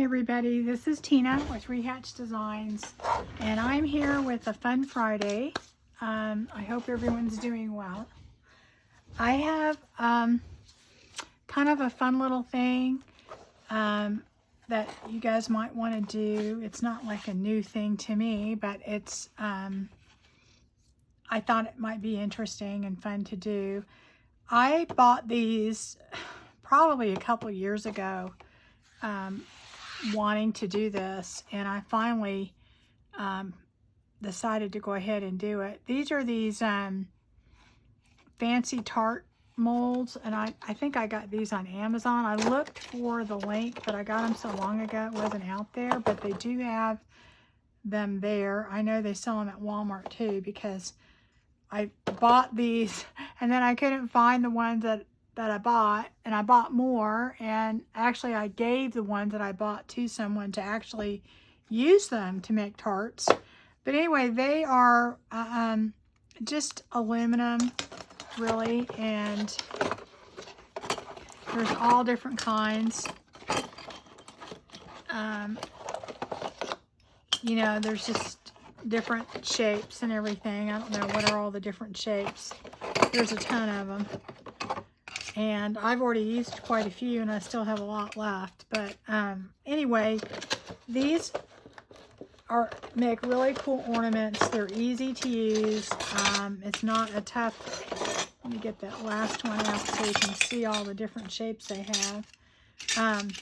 everybody, this is Tina with Rehatch Designs, and I'm here with a fun Friday. I hope everyone's doing well. I have kind of a fun little thing that you guys might want to do. It's not like a new thing to me, but it's I thought it might be interesting and fun to do. I bought these probably a couple years ago, wanting to do this, and I finally decided to go ahead and do it. These are these fancy Tart molds, and I think I got these on Amazon. I looked for the link, but I got them so long ago it wasn't out there, but they do have them there. I know they sell them at Walmart too, because I bought these and then I couldn't find the ones that I bought, and I bought more, and actually I gave the ones that I bought to someone to actually use them to make tarts. But anyway, they are just aluminum, really, and there's all different kinds. You know, there's just different shapes and everything. I don't know what are all the different shapes. There's a ton of them. And I've already used quite a few, and I still have a lot left. But anyway, these make really cool ornaments. They're easy to use. It's not a tough. Let me get that last one out so you can see all the different shapes they have.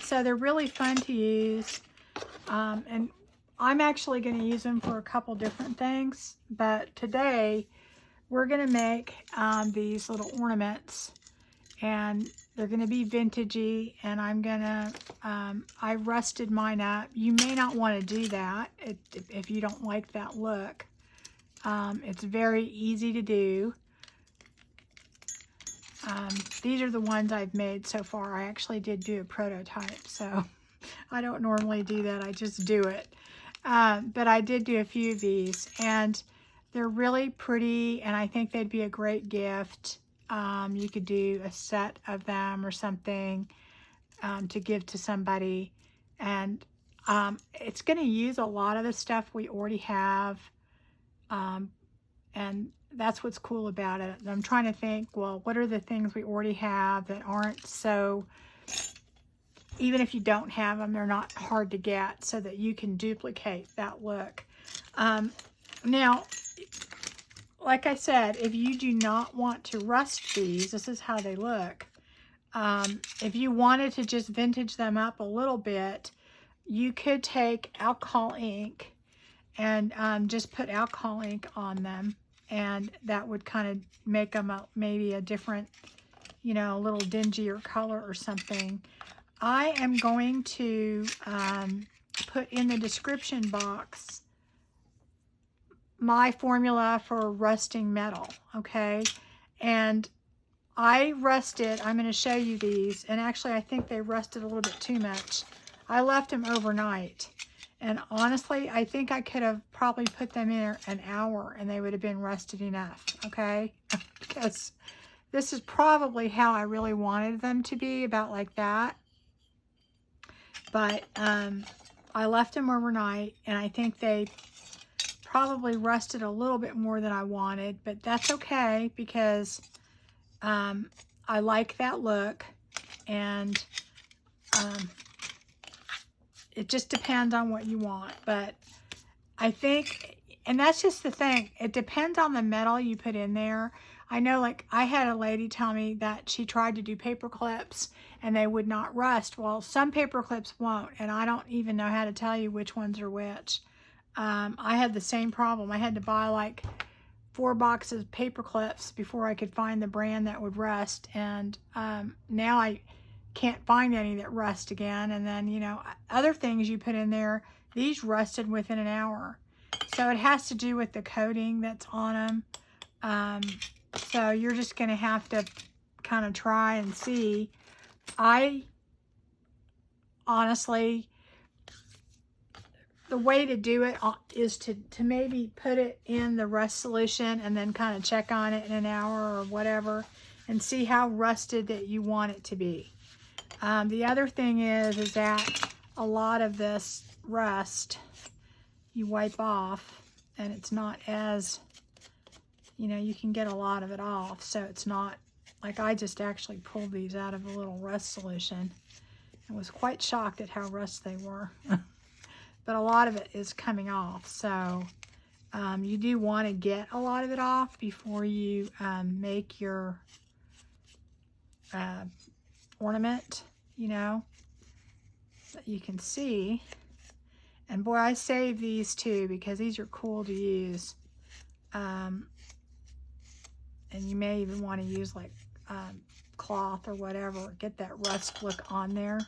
So they're really fun to use. And I'm actually going to use them for a couple different things. But today, we're going to make these little ornaments. And they're going to be vintagey, and I'm going to, I rusted mine up. You may not want to do that if you don't like that look. It's very easy to do. These are the ones I've made so far. I actually did do a prototype, so I don't normally do that. I just do it. But I did do a few of these, and they're really pretty, and I think they'd be a great gift. You could do a set of them or something to give to somebody, and it's going to use a lot of the stuff we already have, and that's what's cool about it. I'm trying to think, well, what are the things we already have that aren't so, even if you don't have them, they're not hard to get, so that you can duplicate that look. Now, like I said, if you do not want to rust these, this is how they look. If you wanted to just vintage them up a little bit, you could take alcohol ink and just put alcohol ink on them, and that would kind of make them maybe a different, you know, a little dingier color or something. I am going to put in the description box my formula for rusting metal, okay? And I rusted, I'm going to show you these, and actually I think they rusted a little bit too much. I left them overnight, and honestly I think I could have probably put them in an hour and they would have been rusted enough, okay? Because this is probably how I really wanted them to be, about like that. But I left them overnight, and I think they probably rusted a little bit more than I wanted, but that's okay, because I like that look, and it just depends on what you want. But I think, and that's just the thing, it depends on the metal you put in there. I know, like, I had a lady tell me that she tried to do paper clips and they would not rust. Well, some paper clips won't, and I don't even know how to tell you which ones are which. I had the same problem. I had to buy like 4 boxes of paper clips before I could find the brand that would rust, and now I can't find any that rust again. And then, you know, other things you put in there, these rusted within an hour. So it has to do with the coating that's on them. So you're just going to have to kind of try and see. I honestly, the way to do it is to maybe put it in the rust solution and then kind of check on it in an hour or whatever and see how rusted that you want it to be. The other thing is that a lot of this rust you wipe off, and it's not as, you know, you can get a lot of it off, so it's not, like I just actually pulled these out of a little rust solution and was quite shocked at how rust they were. But a lot of it is coming off, so you do want to get a lot of it off before you make your ornament, you know, that you can see. And boy, I saved these too because these are cool to use. And you may even want to use like cloth or whatever, get that rust look on there.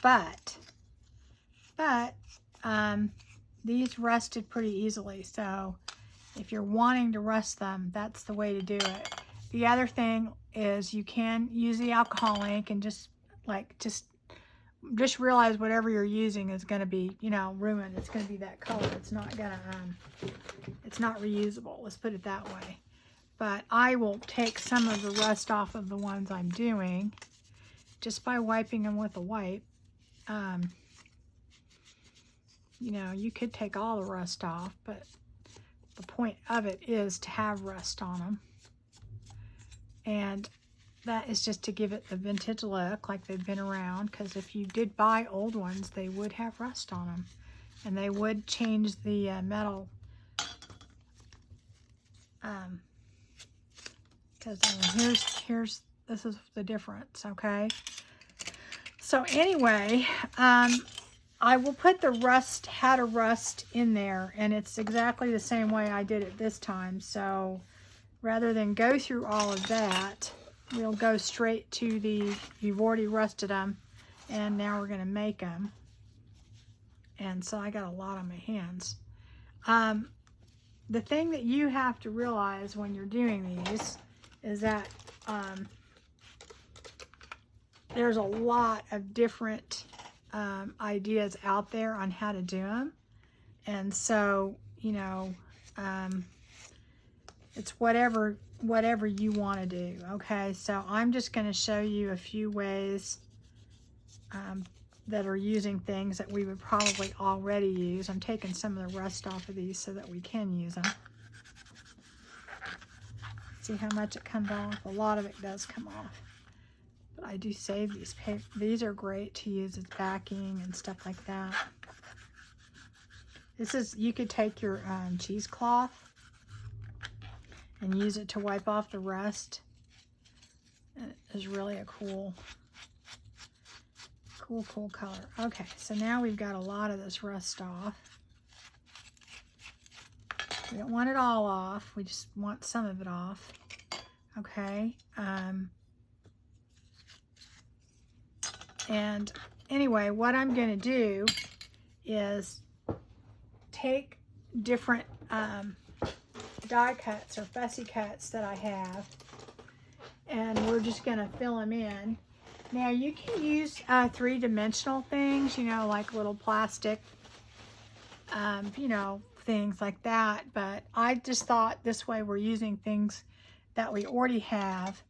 But these rusted pretty easily, so if you're wanting to rust them, that's the way to do it. The other thing is you can use the alcohol ink and just realize whatever you're using is going to be, you know, ruined. It's going to be that color. It's not going to, it's not reusable. Let's put it that way. But I will take some of the rust off of the ones I'm doing just by wiping them with a wipe. You know, you could take all the rust off, but the point of it is to have rust on them. And that is just to give it the vintage look, like they've been around, because if you did buy old ones, they would have rust on them. And they would change the metal, because this is the difference, okay? So anyway, I will put the rust, how to rust in there, and it's exactly the same way I did it this time. So rather than go through all of that, we'll go straight to the, you've already rusted them, and now we're going to make them. And so I got a lot on my hands. The thing that you have to realize when you're doing these is that there's a lot of different ideas out there on how to do them. And so, you know, it's whatever you want to do. Okay, so I'm just going to show you a few ways that are using things that we would probably already use. I'm taking some of the rust off of these so that we can use them. See how much it comes off? A lot of it does come off. But I do save these paper. These are great to use as backing and stuff like that. This is, you could take your cheesecloth and use it to wipe off the rust. It is really a cool color. Okay, so now we've got a lot of this rust off. We don't want it all off. We just want some of it off. Okay. And anyway, what I'm going to do is take different die cuts or fussy cuts that I have, and we're just going to fill them in. Now you can use three-dimensional things, you know, like little plastic, you know, things like that, but I just thought this way we're using things that we already have.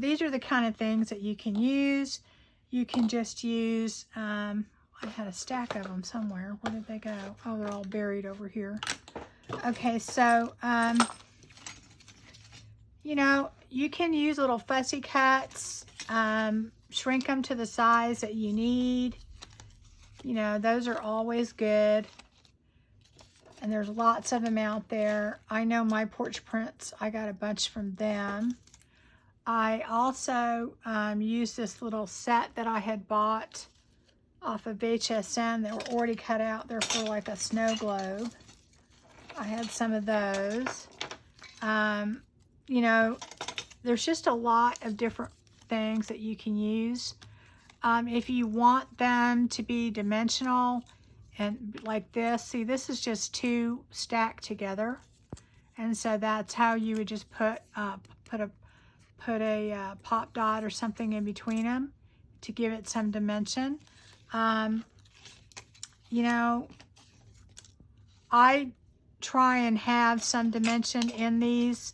These are the kind of things that you can use. You can just use, I had a stack of them somewhere. Where did they go? Oh, they're all buried over here. Okay, so, you know, you can use little fussy cuts, shrink them to the size that you need. You know, those are always good. And there's lots of them out there. I know my porch prints, I got a bunch from them. I also used this little set that I had bought off of HSN that were already cut out. They're for like a snow globe. I had some of those. You know, there's just a lot of different things that you can use. If you want them to be dimensional and like this, see, this is just two stacked together, and so that's how you would just put a pop dot or something in between them to give it some dimension. You know, I try and have some dimension in these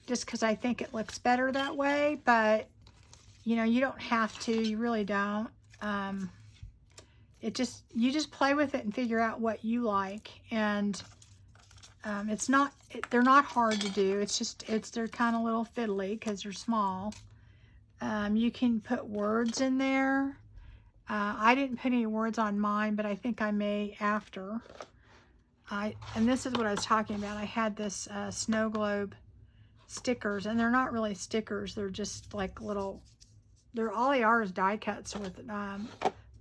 just because I think it looks better that way, but you know, you don't have to, you really don't. You just play with it and figure out what you like. And they're not hard to do. They're kind of little fiddly because they're small. You can put words in there. I didn't put any words on mine, but I think I may after. And this is what I was talking about. I had this snow globe stickers, and they're not really stickers. They're just like little, all they are is die cuts with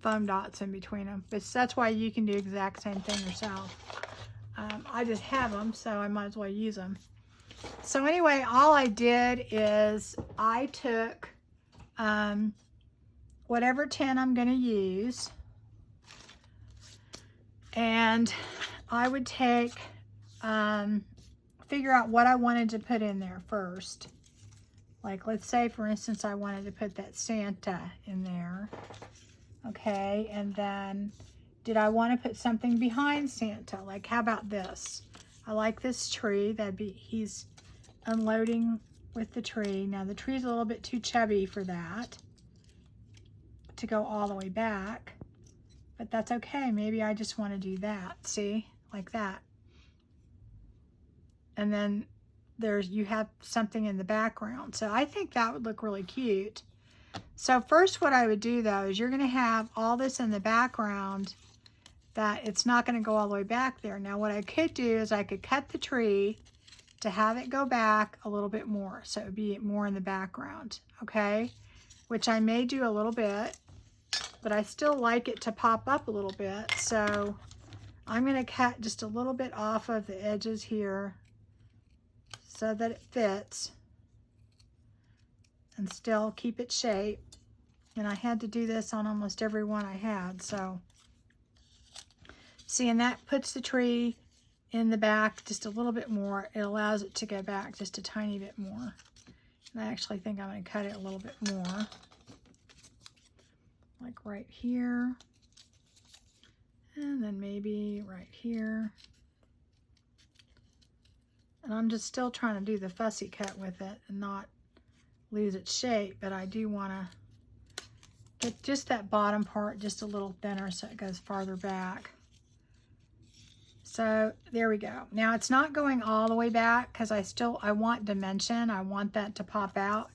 foam dots in between them. But that's why you can do the exact same thing yourself. I just have them, so I might as well use them. So anyway, all I did is I took whatever tin I'm going to use, and I would take, figure out what I wanted to put in there first. Like, let's say, for instance, I wanted to put that Santa in there. Okay, and then did I want to put something behind Santa? Like, how about this? I like this tree. He's unloading with the tree. Now, the tree's a little bit too chubby for that to go all the way back, but that's okay. Maybe I just want to do that. See, like that. And then you have something in the background. So I think that would look really cute. So first what I would do though is you're going to have all this in the background that it's not going to go all the way back there. Now what I could do is I could cut the tree to have it go back a little bit more. So it would be more in the background, okay? Which I may do a little bit, but I still like it to pop up a little bit. So I'm going to cut just a little bit off of the edges here so that it fits and still keep its shape. And I had to do this on almost every one I had. So see, and that puts the tree in the back just a little bit more. It allows it to go back just a tiny bit more. And I actually think I'm going to cut it a little bit more. Like right here. And then maybe right here. And I'm just still trying to do the fussy cut with it and not lose its shape, but I do want to get just that bottom part just a little thinner so it goes farther back. So there we go. Now it's not going all the way back because I want dimension. I want that to pop out,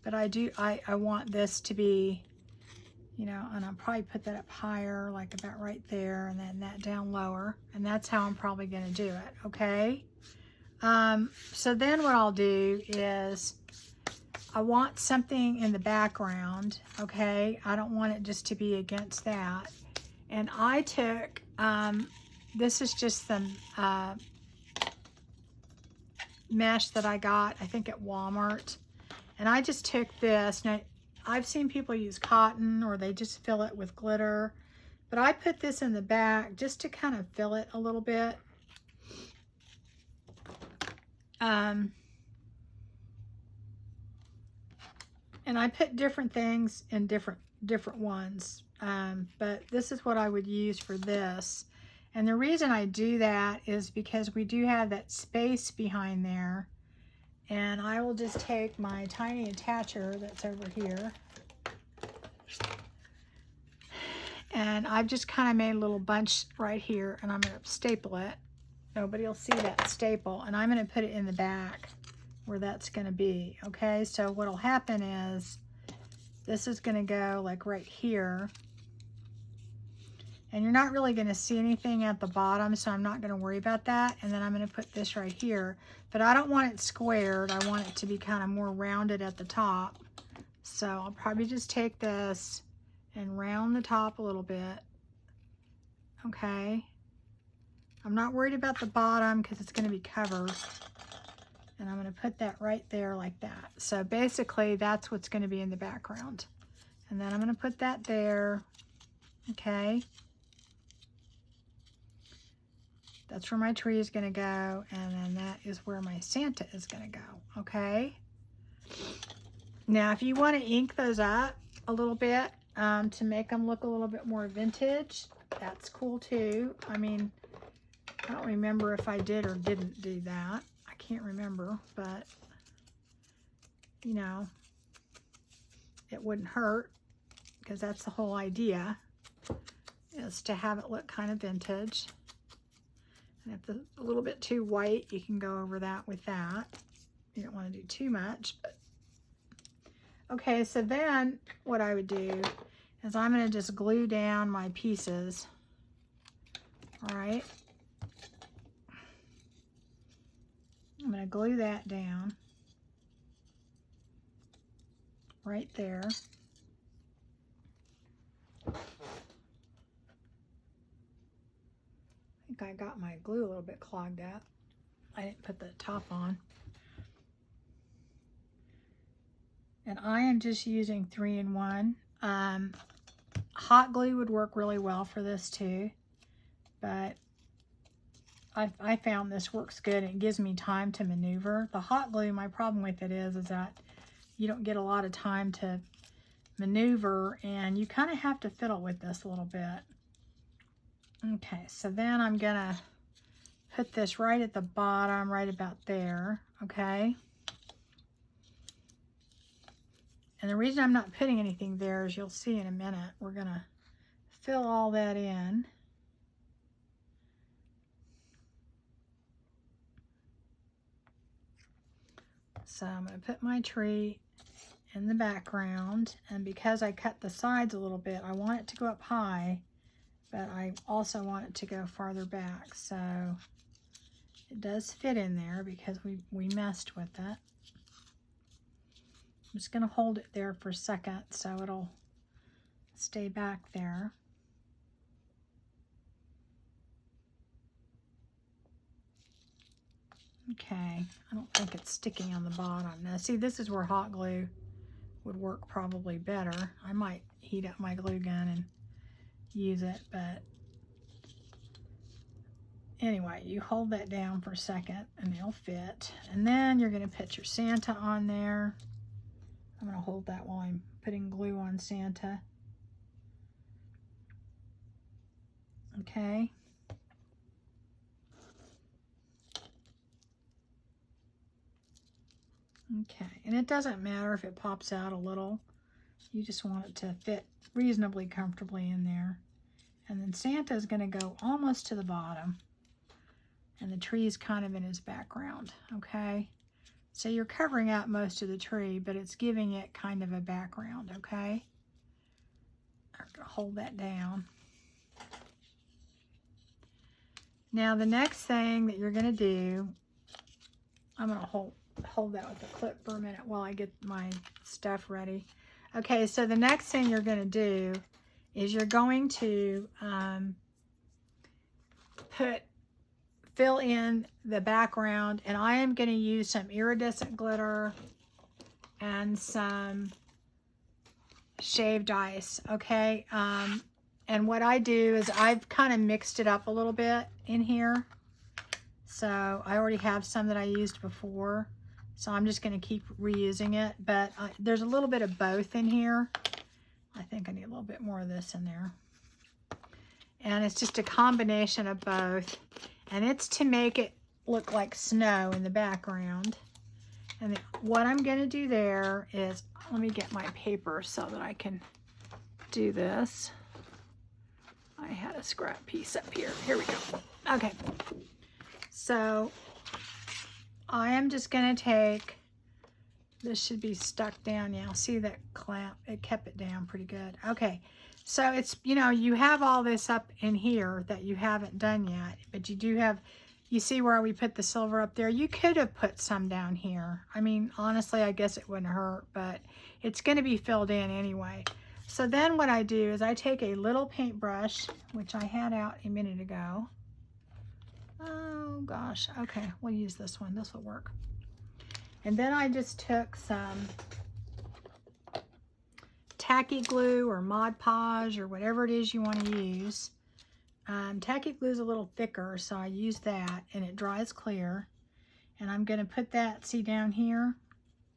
but I want this to be, you know, and I'll probably put that up higher, like about right there, and then that down lower, and that's how I'm probably going to do it, okay? So then what I'll do is I want something in the background, okay? I don't want it just to be against that. And I took, this is just some mesh that I got, I think at Walmart. And I just took this. Now, I've seen people use cotton or they just fill it with glitter. But I put this in the back just to kind of fill it a little bit. And I put different things in different ones, but this is what I would use for this. And the reason I do that is because we do have that space behind there, and I will just take my tiny attacher that's over here, and I've just kind of made a little bunch right here, and I'm going to staple it. Nobody will see that staple, and I'm going to put it in the back where that's going to be, okay? So what'll happen is this is going to go like right here, and you're not really going to see anything at the bottom, so I'm not going to worry about that. And then I'm going to put this right here, but I don't want it squared. I want it to be kind of more rounded at the top. So I'll probably just take this and round the top a little bit, okay? I'm not worried about the bottom because it's going to be covered. And I'm going to put that right there like that. So basically that's what's going to be in the background. And then I'm going to put that there. Okay. That's where my tree is going to go. And then that is where my Santa is going to go. Okay. Now if you want to ink those up a little bit to make them look a little bit more vintage, that's cool too. I mean, I don't remember if I did or didn't do that. Can't remember, but you know, it wouldn't hurt, because that's the whole idea, is to have it look kind of vintage. And if it's a little bit too white, you can go over that with that. You don't want to do too much. But okay, so then what I would do is I'm going to just glue down my pieces. All right. I'm going to glue that down right there. I think I got my glue a little bit clogged up. I didn't put the top on. And I am just using 3-in-1. Hot glue would work really well for this too, but I found this works good. It gives me time to maneuver. The hot glue, my problem with it is that you don't get a lot of time to maneuver, and you kind of have to fiddle with this a little bit. Okay, so then I'm gonna put this right at the bottom, right about there, okay? And the reason I'm not putting anything there, as you'll see in a minute, we're gonna fill all that in. So I'm going to put my tree in the background, and because I cut the sides a little bit, I want it to go up high, but I also want it to go farther back. So it does fit in there because we messed with it. I'm just going to hold it there for a second so it'll stay back there. Okay, I don't think it's sticking on the bottom. Now see, this is where hot glue would work probably better. I might heat up my glue gun and use it, but anyway, you hold that down for a second and it'll fit. And then you're gonna put your Santa on there. I'm gonna hold that while I'm putting glue on Santa. Okay. Okay, and it doesn't matter if it pops out a little. You just want it to fit reasonably comfortably in there. And then Santa's going to go almost to the bottom. And the tree's kind of in his background, okay? So you're covering out most of the tree, but it's giving it kind of a background, okay? I'm going to hold that down. Now the next thing that you're going to do, I'm going to hold that with the clip for a minute while I get my stuff ready. Okay, so the next thing you're going to do is you're going to fill in the background, and I am going to use some iridescent glitter and some shaved ice, okay? And what I do is I've kind of mixed it up a little bit in here. So I already have some that I used before. So I'm just going to keep reusing it, but there's a little bit of both in here. I think I need a little bit more of this in there. And it's just a combination of both. And it's to make it look like snow in the background. And what I'm going to do there is, let me get my paper so that I can do this. I had a scrap piece up here. Here we go. Okay. So I am just going to take, this should be stuck down now. See that clamp? It kept it down pretty good. Okay, so it's, you know, you have all this up in here that you haven't done yet, but you do have, you see where we put the silver up there? You could have put some down here. I mean, honestly, I guess it wouldn't hurt, but it's going to be filled in anyway. So then what I do is I take a little paintbrush, which I had out a minute ago. Oh gosh, okay, we'll use this one. This will work. And then I just took some tacky glue or Mod Podge or whatever it is you want to use. Tacky glue is a little thicker, so I use that, and it dries clear. And I'm going to put that, see down here?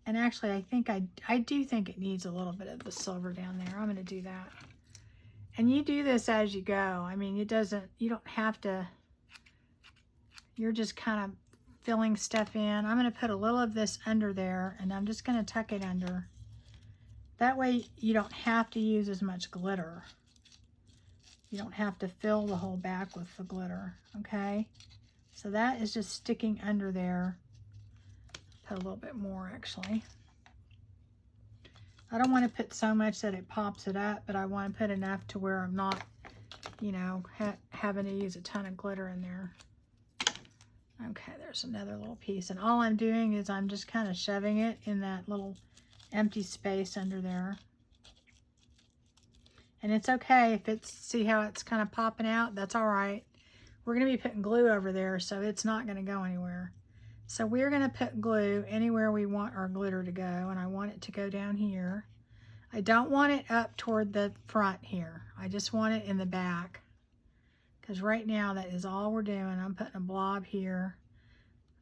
And actually, I think I do think it needs a little bit of the silver down there. I'm going to do that. And you do this as you go. I mean, you don't have to. You're just kind of filling stuff in. I'm going to put a little of this under there, and I'm just going to tuck it under That way you don't have to use as much glitter. You don't have to fill the whole back with the glitter, okay? So that is just sticking under there. Put a little bit more, actually. I don't want to put so much that it pops it up, but I want to put enough to where I'm not, you know, having to use a ton of glitter in there. Okay, there's another little piece. And all I'm doing is I'm just kind of shoving it in that little empty space under there. And it's okay if it's, see how it's kind of popping out? That's all right. We're going to be putting glue over there, so it's not going to go anywhere. So we're going to put glue anywhere we want our glitter to go, and I want it to go down here. I don't want it up toward the front here. I just want it in the back, because right now that is all we're doing. I'm putting a blob here.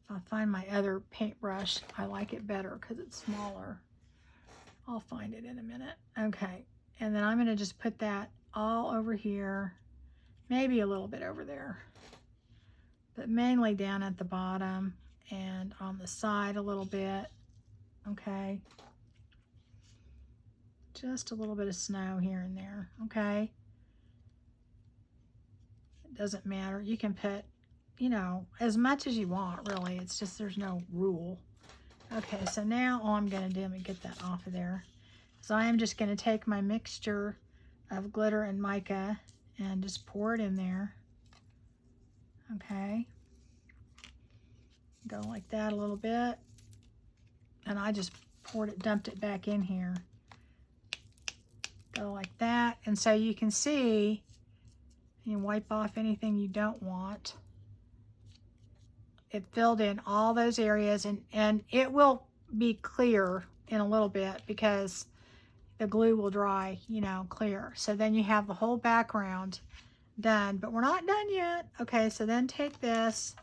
If I find my other paintbrush, I like it better because it's smaller. I'll find it in a minute. Okay, and then I'm going to just put that all over here, maybe a little bit over there, but mainly down at the bottom and on the side a little bit. Okay, just a little bit of snow here and there. Okay, it doesn't matter. You can put, you know, as much as you want, really. It's just there's no rule. Okay, so now all I'm going to do, let me get that off of there. So I am just going to take my mixture of glitter and mica and just pour it in there. Okay, go like that a little bit, and I just dumped it back in here. Go like that, and so you can see, you can wipe off anything you don't want. It filled in all those areas, and it will be clear in a little bit because the glue will dry, you know, clear. So then you have the whole background done, but we're not done yet. Okay, so then take this,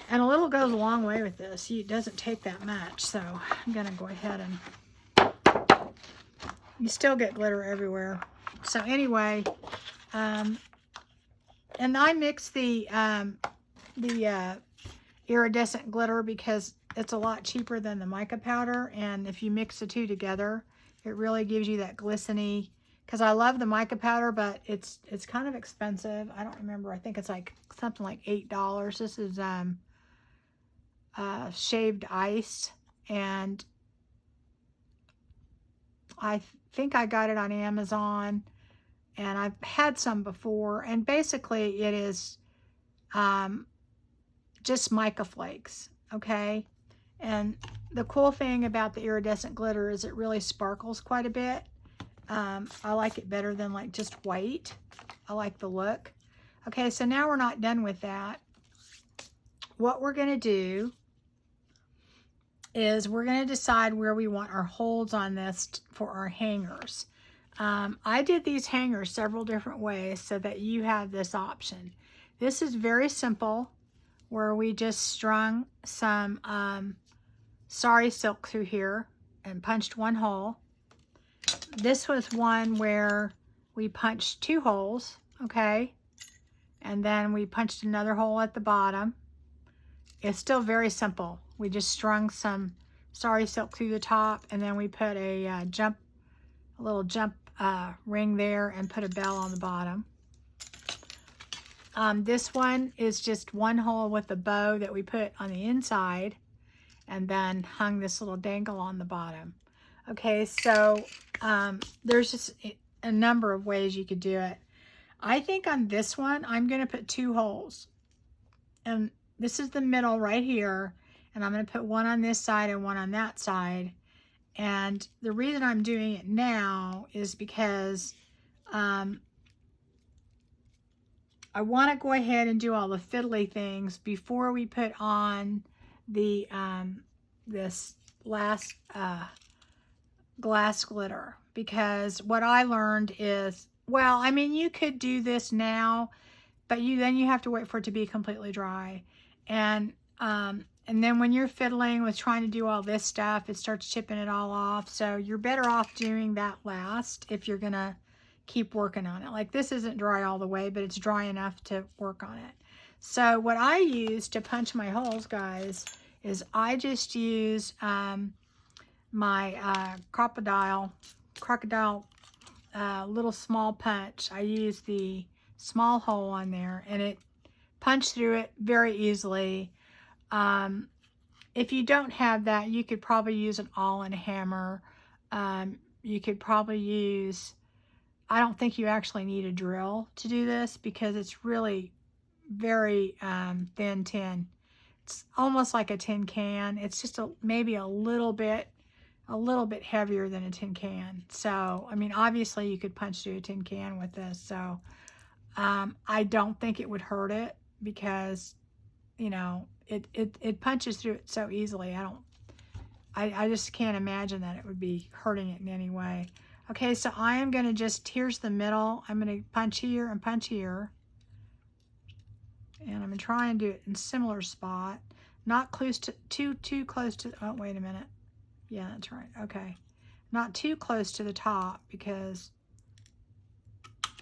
and a little goes a long way with this. It doesn't take that much, so I'm gonna go ahead and, you still get glitter everywhere. So anyway, and I mix the iridescent glitter because it's a lot cheaper than the mica powder, and if you mix the two together, it really gives you that glisteny, because I love the mica powder, but it's kind of expensive. I don't remember. I think it's like something like $8. This is shaved ice, and I think I got it on Amazon, and I've had some before, and basically it is just mica flakes, okay? And the cool thing about the iridescent glitter is it really sparkles quite a bit. I like it better than like just white. I like the look. Okay, so now we're not done with that. What we're gonna do is we're gonna decide where we want our holes on this for our hangers. I did these hangers several different ways so that you have this option. This is very simple, where we just strung some sari silk through here and punched one hole. This was one where we punched 2 holes, okay? And then we punched another hole at the bottom. It's still very simple. We just strung some sari silk through the top, and then we put a little jump ring there and put a bell on the bottom. This one is just one hole with a bow that we put on the inside, and then hung this little dangle on the bottom. Okay, so there's just a number of ways you could do it. I think on this one, I'm going to put 2 holes. And this is the middle right here, and I'm going to put one on this side and one on that side. And the reason I'm doing it now is because I want to go ahead and do all the fiddly things before we put on the this last glass glitter. Because what I learned is, well, I mean, you could do this now, but then you have to wait for it to be completely dry. And then when you're fiddling with trying to do all this stuff, it starts chipping it all off. So you're better off doing that last if you're gonna keep working on it. Like, this isn't dry all the way, but it's dry enough to work on it. So what I use to punch my holes, guys, is I just use my crocodile little small punch. I used the small hole on there, and it punched through it very easily. If you don't have that, you could probably use an Allen hammer. You could probably use, I don't think you actually need a drill to do this because it's really very thin tin. It's almost like a tin can. It's just maybe a little bit heavier than a tin can. So, I mean, obviously you could punch through a tin can with this. So, I don't think it would hurt it because, you know, it punches through it so easily. I just can't imagine that it would be hurting it in any way. Okay, so I am going to just, here's the middle. I'm going to punch here and punch here. And I'm going to try and do it in a similar spot. Not close to, too close to, oh, wait a minute. Yeah, that's right. Okay. Not too close to the top because,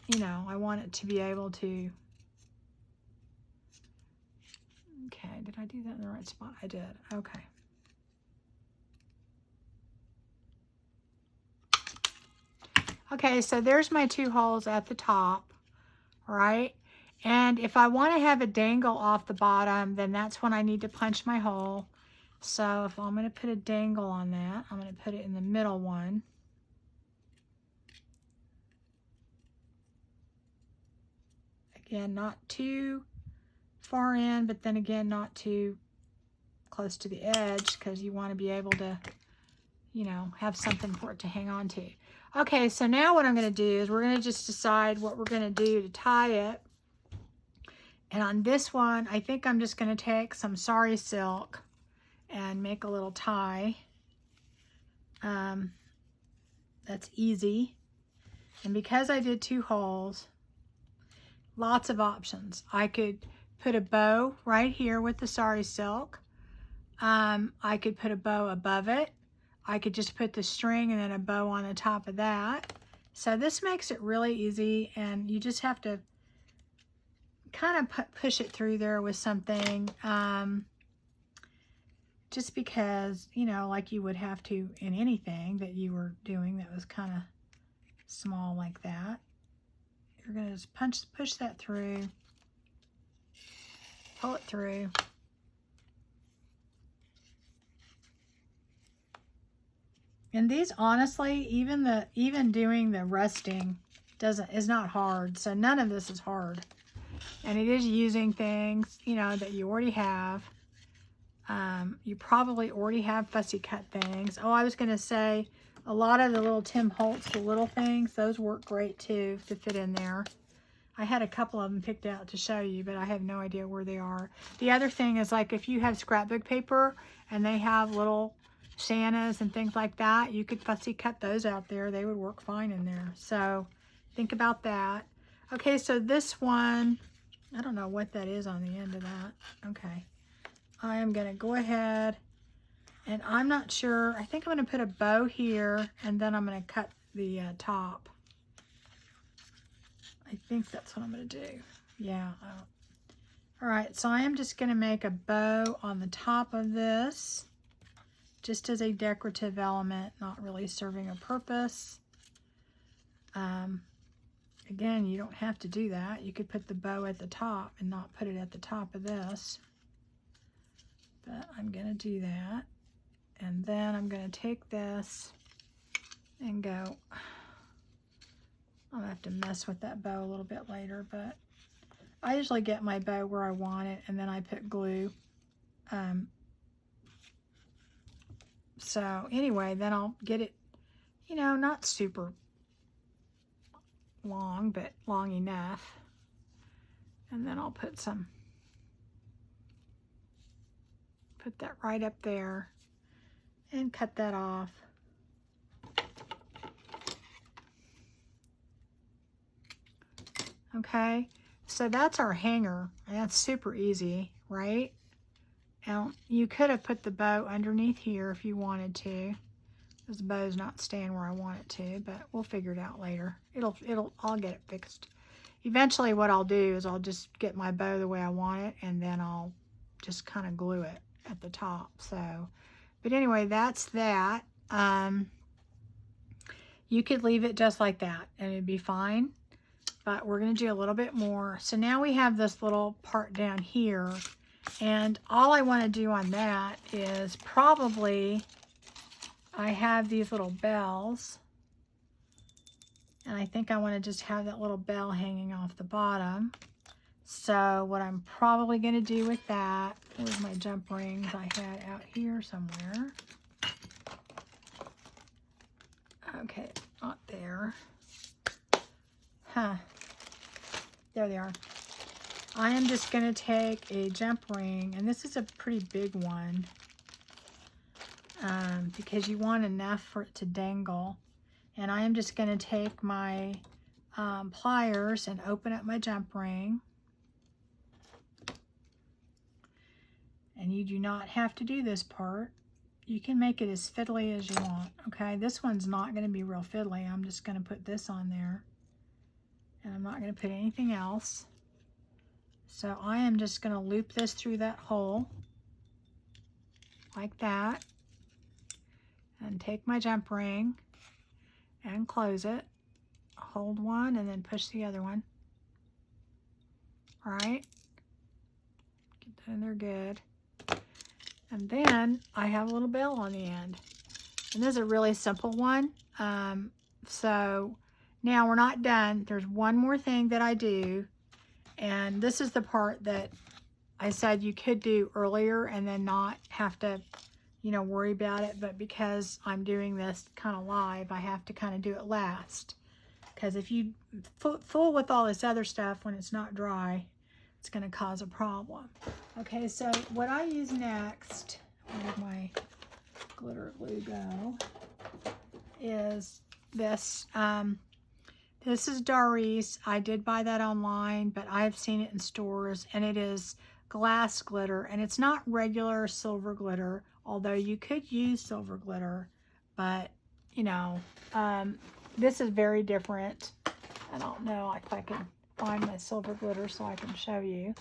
you know, I want it to be able to. Okay, did I do that in the right spot? I did. Okay. Okay, so there's my 2 holes at the top, right? And if I want to have a dangle off the bottom, then that's when I need to punch my hole. So if I'm going to put a dangle on that, I'm going to put it in the middle one. Again, not too far in, but then again, not too close to the edge because you want to be able to, you know, have something for it to hang on to. Okay, so now what I'm going to do is we're going to just decide what we're going to do to tie it. And on this one, I think I'm just going to take some sari silk and make a little tie. That's easy. And because I did 2 holes, lots of options. I could put a bow right here with the sari silk. I could put a bow above it. I could just put the string and then a bow on the top of that. So this makes it really easy, and you just have to kind of push it through there with something, just because, you know, like you would have to in anything that you were doing that was kind of small like that. You're going to just push that through, pull it through. And these, honestly, even doing the resting is not hard. So none of this is hard. And it is using things, you know, that you already have. You probably already have fussy cut things. Oh, I was going to say, a lot of the little Tim Holtz, the little things, those work great too to fit in there. I had a couple of them picked out to show you, but I have no idea where they are. The other thing is, like, if you have scrapbook paper and they have little Santas and things like that, you could fussy cut those out there. They would work fine in there. So think about that. Okay, so this one, I don't know what that is on the end of that. Okay. I am going to go ahead, and I'm not sure. I think I'm going to put a bow here, and then I'm going to cut the top. I think that's what I'm going to do. Yeah. All right, so I am just going to make a bow on the top of this, just as a decorative element, not really serving a purpose. Again, you don't have to do that. You could put the bow at the top and not put it at the top of this. But I'm going to do that. And then I'm going to take this and go. I'll have to mess with that bow a little bit later, but I usually get my bow where I want it, and then I put glue. So anyway, then I'll get it, you know, not super long, but long enough. And then I'll put that right up there and cut that off. Okay, so that's our hanger. That's super easy, right? Now, you could have put the bow underneath here if you wanted to. Because the bow's not staying where I want it to, but we'll figure it out later. I'll get it fixed. Eventually what I'll do is I'll just get my bow the way I want it, and then I'll just kind of glue it at the top. So, but anyway, that's that. you could leave it just like that and it'd be fine. But we're going to do a little bit more. So now we have this little part down here. And all I want to do on that is probably, I have these little bells. And I think I want to just have that little bell hanging off the bottom. So what I'm probably going to do with that, where's my jump rings I had out here somewhere. Okay, not there. Huh. There they are. I am just going to take a jump ring, and this is a pretty big one, because you want enough for it to dangle. And I am just going to take my pliers and open up my jump ring. And you do not have to do this part. You can make it as fiddly as you want. Okay, this one's not going to be real fiddly. I'm just going to put this on there. And I'm not going to put anything else. So I am just going to loop this through that hole. Like that. And take my jump ring. And close it. Hold one and then push the other one. Alright. Get that in there good. And then I have a little bell on the end. And this is a really simple one. So now we're not done. There's one more thing that I do. And this is the part that I said you could do earlier and then not have to, you know, worry about it. But because I'm doing this kind of live, I have to kind of do it last. Because if you fool with all this other stuff when it's not dry, it's going to cause a problem. Okay, so what I use next, where did my glitter glue go, is this. This is Doris. I did buy that online, but I've seen it in stores, and it is glass glitter, and it's not regular silver glitter, although you could use silver glitter, but, you know, this is very different. I don't know if I can find my silver glitter so I can show you.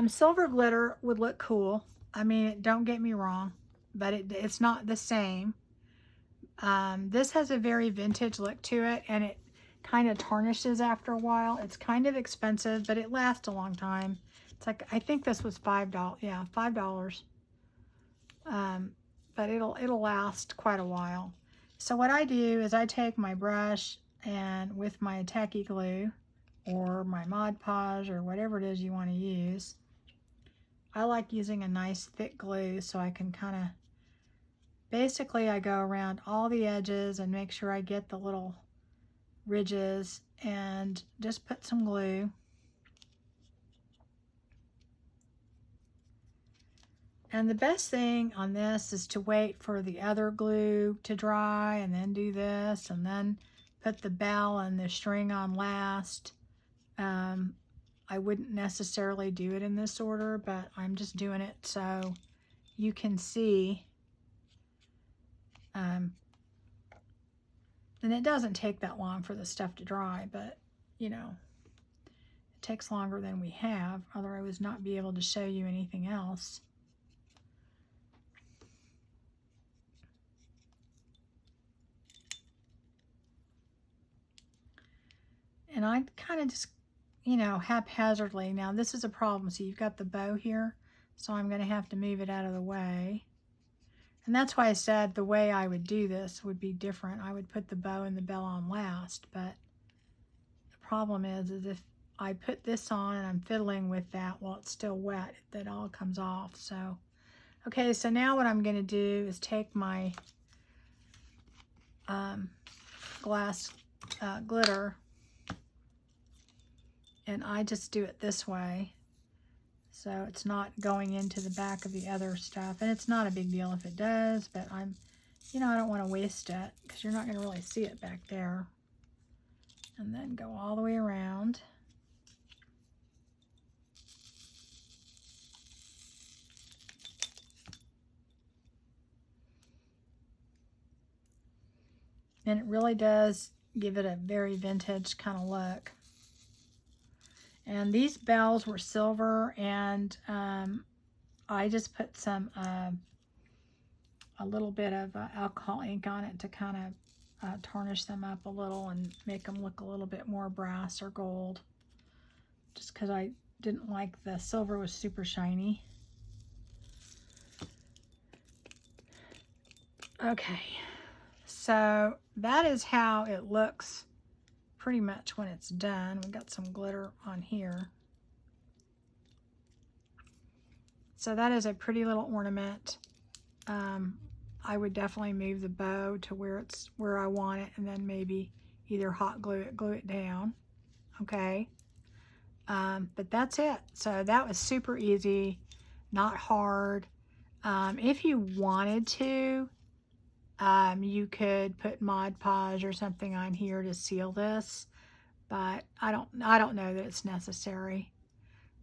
Silver glitter would look cool. I mean, don't get me wrong, but it's not the same. This has a very vintage look to it, and it kind of tarnishes after a while. It's kind of expensive, but it lasts a long time. It's like, I think this was $5. Yeah, $5. But it'll last quite a while. So what I do is I take my brush and with my tacky glue or my Mod Podge or whatever it is you want to use. I like using a nice thick glue so I can kind of, basically I go around all the edges and make sure I get the little ridges and just put some glue. And the best thing on this is to wait for the other glue to dry and then do this and then put the bell and the string on last. I wouldn't necessarily do it in this order, but I'm just doing it so you can see. And it doesn't take that long for the stuff to dry, but, you know, it takes longer than we have, otherwise I would not be able to show you anything else. And I kind of just, you know, haphazardly. Now this is a problem. So you've got the bow here. So I'm going to have to move it out of the way. And that's why I said the way I would do this would be different. I would put the bow and the bell on last. But the problem is if I put this on and I'm fiddling with that while it's still wet, that all comes off. So, okay, so now what I'm going to do is take my glass glitter. And I just do it this way, so it's not going into the back of the other stuff. And it's not a big deal if it does, but you know, I don't want to waste it because you're not going to really see it back there. And then go all the way around. And it really does give it a very vintage kind of look. And these bells were silver, and I just put some a little bit of alcohol ink on it to kind of tarnish them up a little and make them look a little bit more brass or gold. Just because I didn't like the silver was super shiny. Okay, so that is how it looks pretty much when it's done. We got some glitter on here. So that is a pretty little ornament. I would definitely move the bow to where I want it, and then maybe either hot glue it down. Okay. But that's it. So that was super easy, not hard. If you wanted to, you could put Mod Podge or something on here to seal this, but I don't know that it's necessary.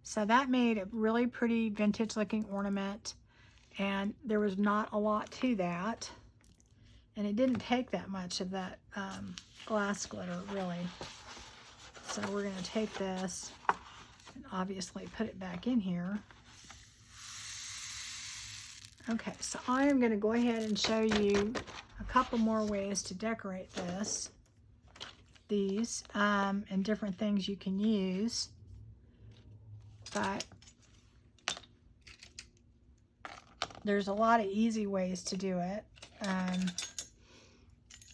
So that made a really pretty vintage looking ornament, and there was not a lot to that, and it didn't take that much of that glass glitter really. So we're going to take this and obviously put it back in here. Okay, so I am going to go ahead and show you a couple more ways to decorate these and different things you can use. But there's a lot of easy ways to do it.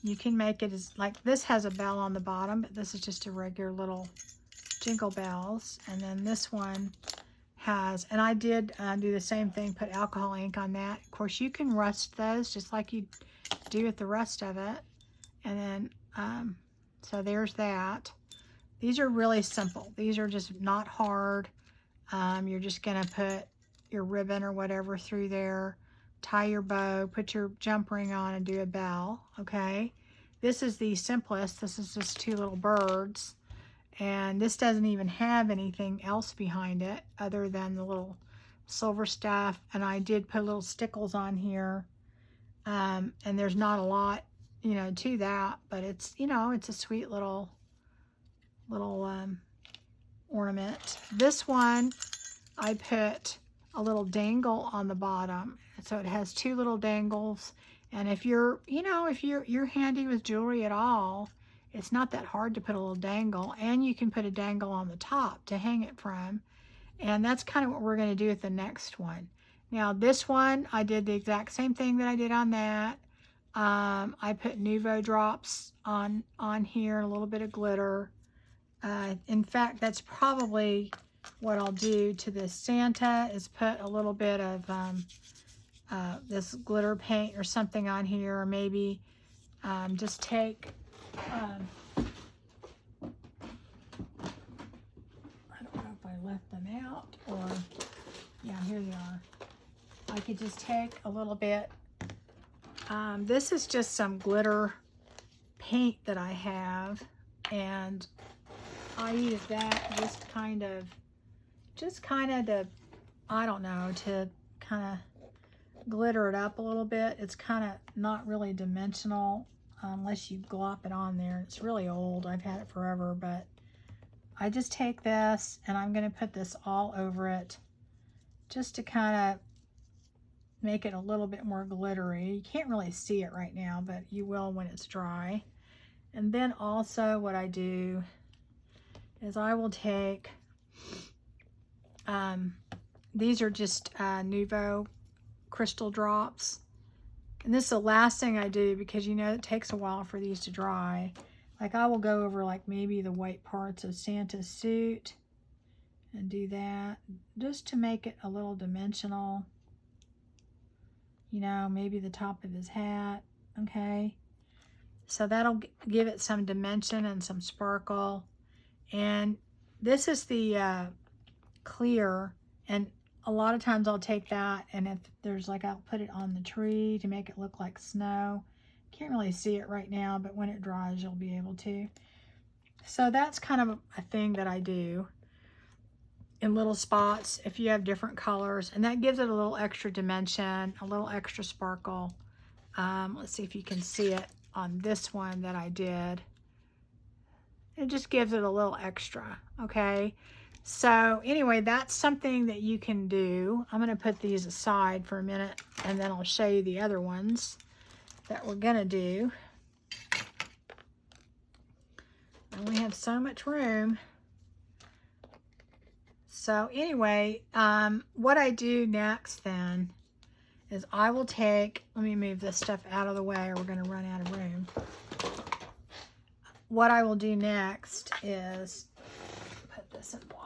You can make it as, like this has a bell on the bottom, but this is just a regular little jingle bells. And then this one has, and I did do the same thing, put alcohol ink on that. Of course, you can rust those just like you do with the rest of it. And then, so there's that. These are really simple. These are just not hard. You're just gonna put your ribbon or whatever through there, tie your bow, put your jump ring on, and do a bell. Okay, this is the simplest. This is just two little birds, and this doesn't even have anything else behind it other than the little silver stuff. And I did put little stickles on here, and there's not a lot, you know, to that, but it's, you know, it's a sweet little ornament. This one, I put a little dangle on the bottom, so it has two little dangles. And if you're, you know, if you're handy with jewelry at all, it's not that hard to put a little dangle, and you can put a dangle on the top to hang it from. And that's kind of what we're going to do with the next one. Now this one, I did the exact same thing that I did on that. I put Nuvo drops on here, a little bit of glitter. In fact, that's probably what I'll do to this Santa, is put a little bit of this glitter paint or something on here, or maybe just take, I don't know if I left them out, or, yeah, here they are. I could just take a little bit. This is just some glitter paint that I have, and I use that just kind of to, I don't know, to kind of glitter it up a little bit. It's kind of not really dimensional unless you glop it on there. It's really old. I've had it forever, but I just take this and I'm going to put this all over it just to kind of make it a little bit more glittery. You can't really see it right now, but you will when it's dry. And then also what I do is I will take, these are just Nuvo crystal drops. And this is the last thing I do, because you know it takes a while for these to dry. Like I will go over like maybe the white parts of Santa's suit and do that just to make it a little dimensional. You know, maybe the top of his hat. Okay. So that'll give it some dimension and some sparkle. And this is the clear, and a lot of times I'll take that, and if there's like, I'll put it on the tree to make it look like snow. Can't really see it right now, but when it dries you'll be able to. So that's kind of a thing that I do in little spots if you have different colors, and that gives it a little extra dimension, a little extra sparkle. Let's see if you can see it on this one that I did. It just gives it a little extra. Okay, So anyway, that's something that you can do. I'm going to put these aside for a minute, and then I'll show you the other ones that we're going to do. And we have so much room. So anyway, what I do next then is I will take, let me move this stuff out of the way or we're going to run out of room. What I will do next is put this in water.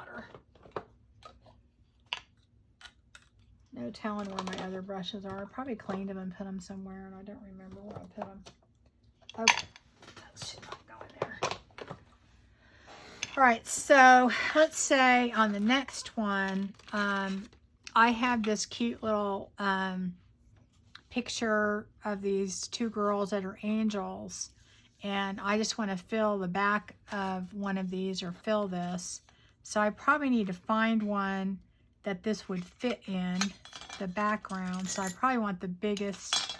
No telling where my other brushes are. I probably cleaned them and put them somewhere, and I don't remember where I put them. Okay, that should not go in there. All right, so let's say on the next one, I have this cute little picture of these two girls that are angels, and I just want to fill the back of one of these, or fill this. So I probably need to find one that this would fit in the background. So I probably want the biggest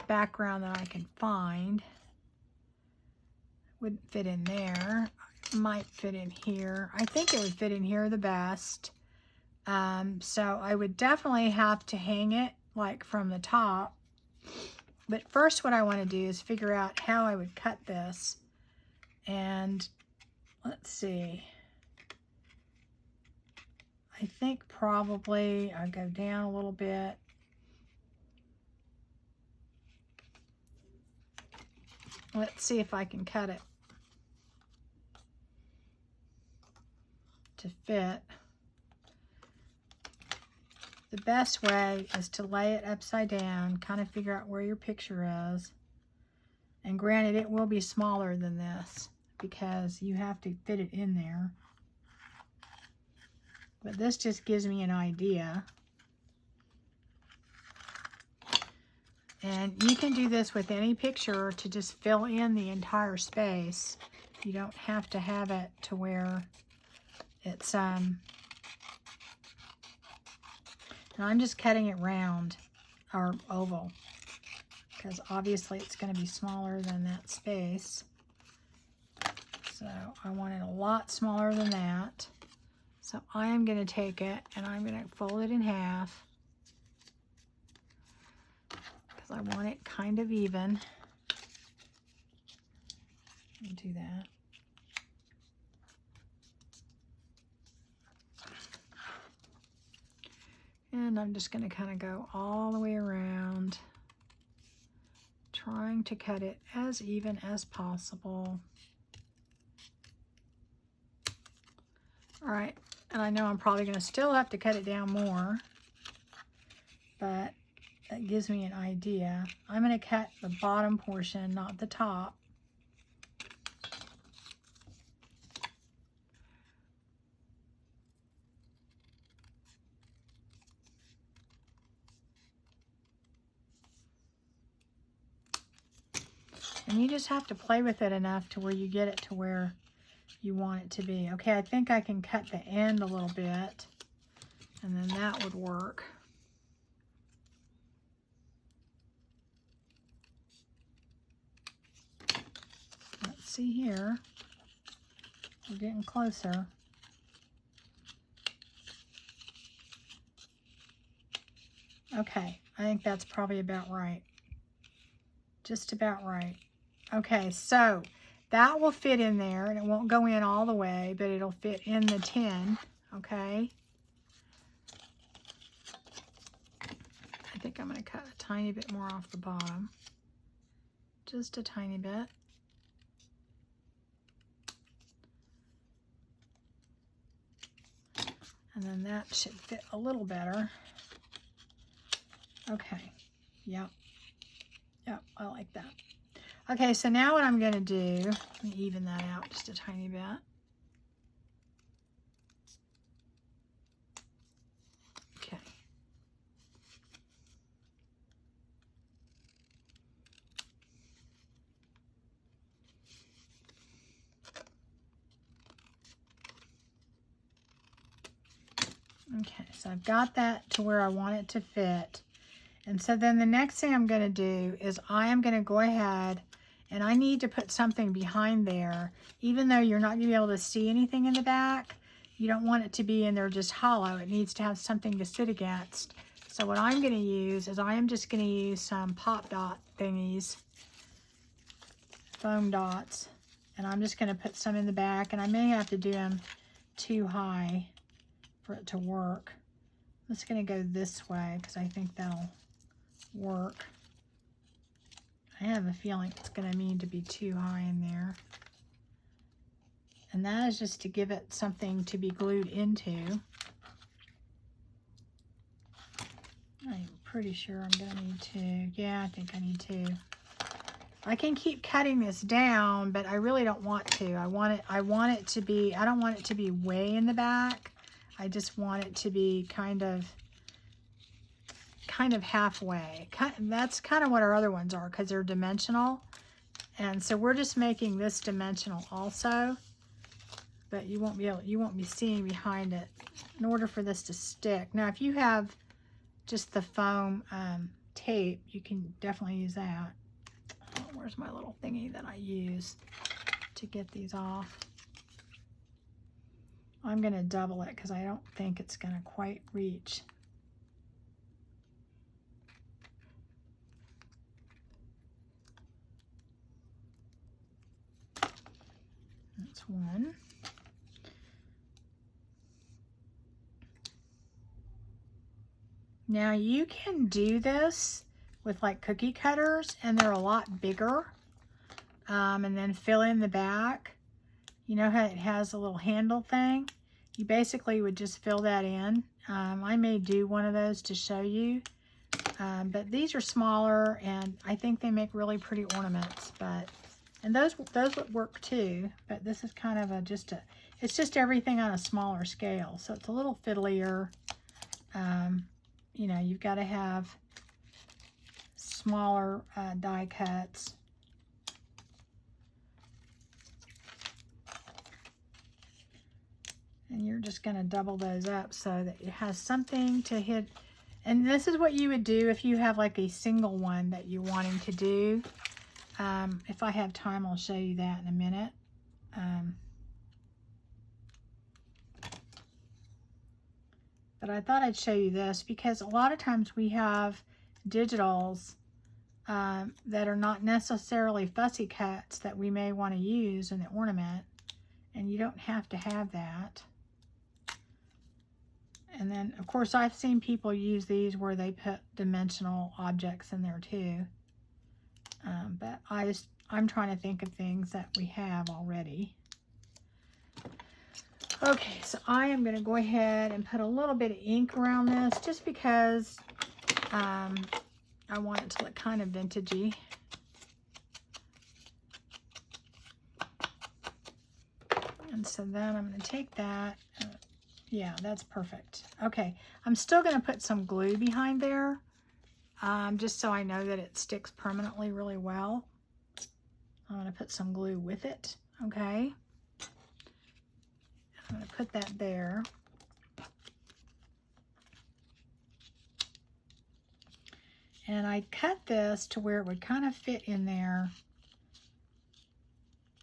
background that I can find. Wouldn't fit in there. Might fit in here. I think it would fit in here the best. So I would definitely have to hang it like from the top. But first what I want to do is figure out how I would cut this. And let's see. I think probably I'll go down a little bit. Let's see if I can cut it to fit. The best way is to lay it upside down, kind of figure out where your picture is. And granted, it will be smaller than this because you have to fit it in there. But this just gives me an idea. And you can do this with any picture to just fill in the entire space. You don't have to have it to where it's, and I'm just cutting it round, or oval, because obviously it's going to be smaller than that space. So I want it a lot smaller than that. So I am going to take it and I'm going to fold it in half because I want it kind of even. Let me do that. And I'm just going to kind of go all the way around, trying to cut it as even as possible. All right, and I know I'm probably going to still have to cut it down more, but that gives me an idea. I'm going to cut the bottom portion, not the top. And you just have to play with it enough to where you get it to where you want it to be. Okay, I think I can cut the end a little bit, and then that would work. Let's see here. We're getting closer. Okay, I think that's probably about right. Just about right. Okay, so that will fit in there, and it won't go in all the way, but it'll fit in the tin, okay? I think I'm going to cut a tiny bit more off the bottom. Just a tiny bit. And then that should fit a little better. Okay, yep. Yep, I like that. Okay, so now what I'm going to do, let me even that out just a tiny bit. Okay. Okay, so I've got that to where I want it to fit. And so then the next thing I'm going to do is I am going to go ahead and I need to put something behind there. Even though you're not going to be able to see anything in the back, You don't want it to be in there just hollow. It needs to have something to sit against. So what I'm going to use is I am just going to use some pop dot thingies, foam dots, and I'm just going to put some in the back, and I may have to do them too high for it to work. I'm just going to go this way because I think that'll work. I have a feeling it's going to need to be too high in there. And that is just to give it something to be glued into. I'm pretty sure I'm going to need to. Yeah, I think I need to. I can keep cutting this down, but I really don't want to. I want it to be, I don't want it to be way in the back. I just want it to be kind of halfway. That's kind of what our other ones are, because they're dimensional. And so we're just making this dimensional also, but you won't be seeing behind it in order for this to stick. Now, if you have just the foam tape, you can definitely use that. Oh, where's my little thingy that I use to get these off? I'm going to double it because I don't think it's going to quite reach. That's one. Now you can do this with like cookie cutters, and they're a lot bigger, and then fill in the back. You know how it has a little handle thing? You basically would just fill that in. I may do one of those to show you, but these are smaller, and I think they make really pretty ornaments. And those would work too, but this is kind of it's just everything on a smaller scale, so it's a little fiddlier. You know, you've got to have smaller die cuts. And you're just going to double those up so that it has something to hit. And this is what you would do if you have like a single one that you're wanting to do. If I have time, I'll show you that in a minute. But I thought I'd show you this because a lot of times we have digitals that are not necessarily fussy cuts that we may want to use in the ornament, and you don't have to have that. And then, of course, I've seen people use these where they put dimensional objects in there too. But I'm trying to think of things that we have already. Okay, so I am going to go ahead and put a little bit of ink around this just because I want it to look kind of vintagey. And so then I'm going to take that. Yeah, that's perfect. Okay, I'm still going to put some glue behind there, just so I know that it sticks permanently really well. I'm going to put some glue with it, okay? I'm going to put that there. And I cut this to where it would kind of fit in there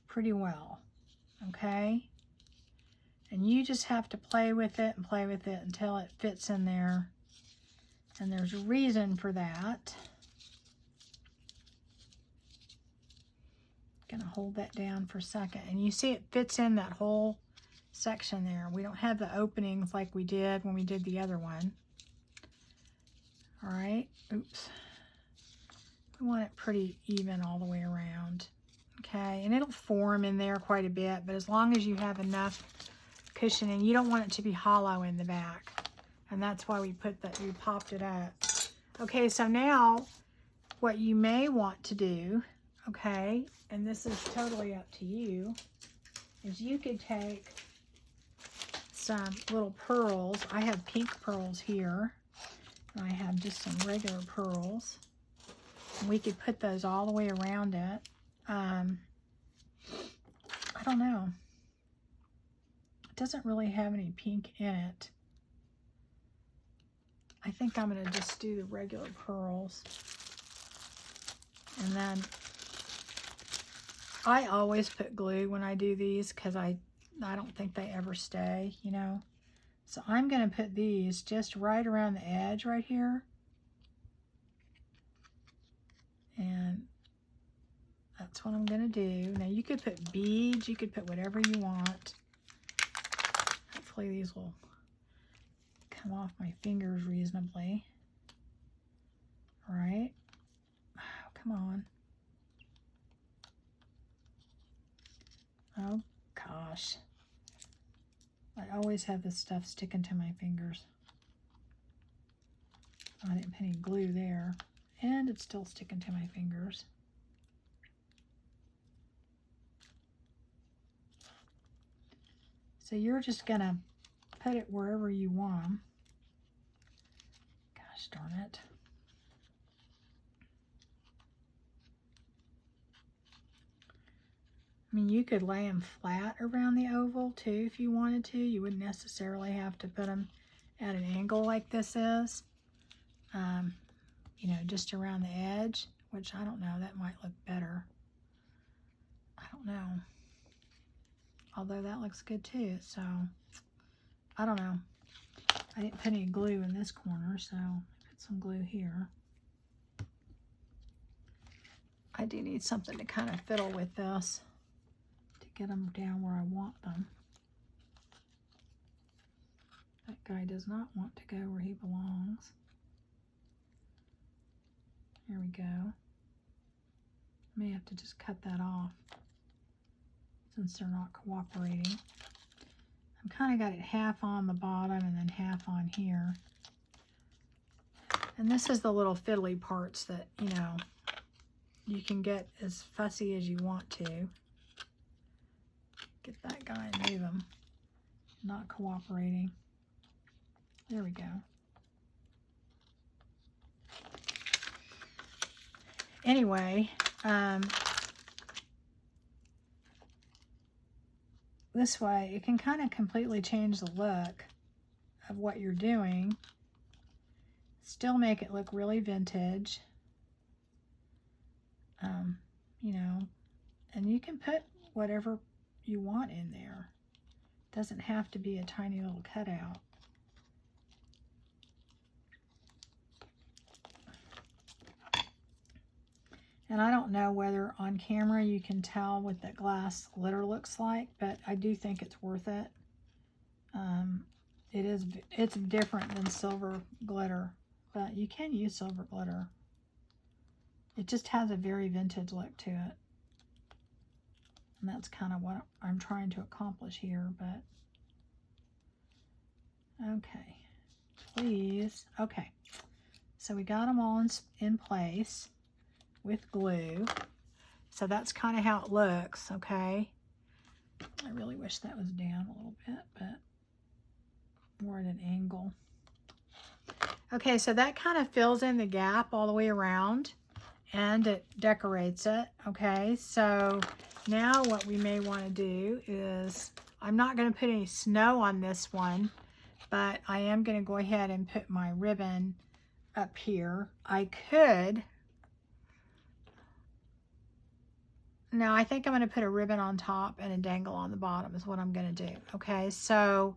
pretty well, okay? And you just have to play with it and play with it until it fits in there. And there's a reason for that. Gonna hold that down for a second. And you see it fits in that whole section there. We don't have the openings like we did when we did the other one. All right, oops. We want it pretty even all the way around. Okay, and it'll form in there quite a bit, but as long as you have enough cushioning, you don't want it to be hollow in the back. And that's why we popped it up. Okay, so now what you may want to do, okay, and this is totally up to you, is you could take some little pearls. I have pink pearls here. And I have just some regular pearls. And we could put those all the way around it. I don't know. It doesn't really have any pink in it. I think I'm going to just do the regular pearls. And then I always put glue when I do these because I I don't think they ever stay, you know. So I'm going to put these just right around the edge right here. And that's what I'm going to do. Now you could put beads, you could put whatever you want. Hopefully these will come off my fingers reasonably. All right. Oh, come on. Oh gosh. I always have this stuff sticking to my fingers. I didn't put any glue there. And it's still sticking to my fingers. So you're just going to put it wherever you want them. Gosh darn it. I mean, you could lay them flat around the oval too if you wanted to. You wouldn't necessarily have to put them at an angle like this is. You know, just around the edge, which I don't know, that might look better. I don't know. Although that looks good too, so I don't know. I didn't put any glue in this corner, so I put some glue here. I do need something to kind of fiddle with this to get them down where I want them. That guy does not want to go where he belongs. There we go. May have to just cut that off since they're not cooperating. I've kind of got it half on the bottom and then half on here. And this is the little fiddly parts that, you know, you can get as fussy as you want to. Get that guy and move him. Not cooperating. There we go. Anyway, this way it can kind of completely change the look of what you're doing. Still make it look really vintage. You know, and you can put whatever you want in there. It doesn't have to be a tiny little cutout. And I don't know whether on camera you can tell what the glass glitter looks like, but I do think it's worth it. It's different than silver glitter, but you can use silver glitter. It just has a very vintage look to it. And that's kind of what I'm trying to accomplish here, but okay, please. Okay, so we got them all in place with glue. So that's kind of how it looks, okay? I really wish that was down a little bit, but more at an angle. Okay, so that kind of fills in the gap all the way around and it decorates it, okay? So now what we may want to do is, I'm not going to put any snow on this one, but I am going to go ahead and put my ribbon up here. I could, no, I think I'm going to put a ribbon on top and a dangle on the bottom is what I'm going to do, okay? So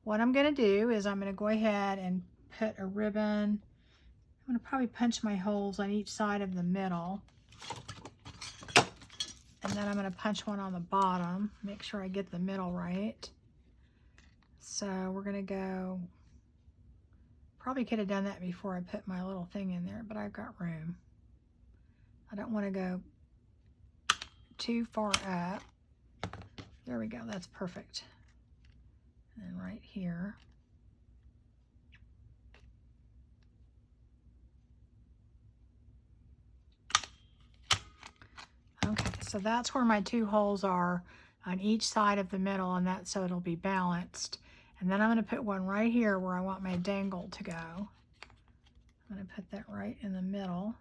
what I'm going to do is I'm going to go ahead and put a ribbon. I'm going to probably punch my holes on each side of the middle. And then I'm going to punch one on the bottom. Make sure I get the middle right. So we're going to go, probably could have done that before I put my little thing in there, but I've got room. I don't want to go too far up. There we go, that's perfect. And then right here. Okay, so that's where my two holes are on each side of the middle, and that's so it'll be balanced. And then I'm going to put one right here where I want my dangle to go. I'm going to put that right in the middle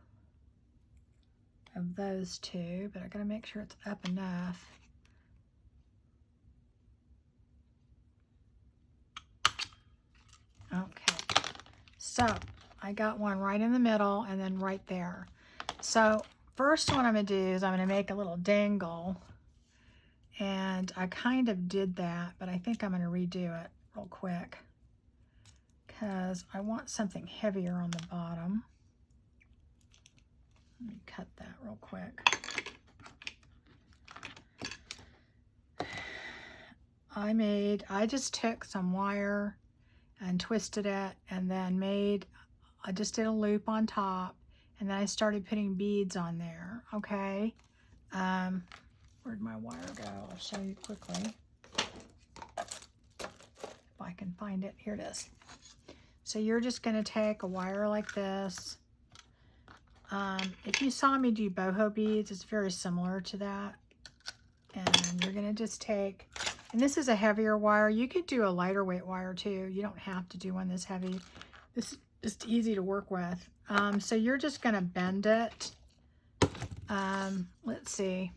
of those two, but I got to make sure it's up enough. Okay, so I got one right in the middle and then right there. So first what I'm going to do is I'm going to make a little dangle, And I kind of did that, but I think I'm going to redo it real quick because I want something heavier on the bottom. Let me cut that real quick. I just took some wire and twisted it and then I just did a loop on top and then I started putting beads on there, okay? Where'd my wire go? I'll show you quickly. If I can find it, here it is. So you're just gonna take a wire like this. If you saw me do boho beads, it's very similar to that. And you're gonna just take, and this is a heavier wire. You could do a lighter weight wire too. You don't have to do one this heavy. This is just easy to work with. So you're just gonna bend it. Let's see,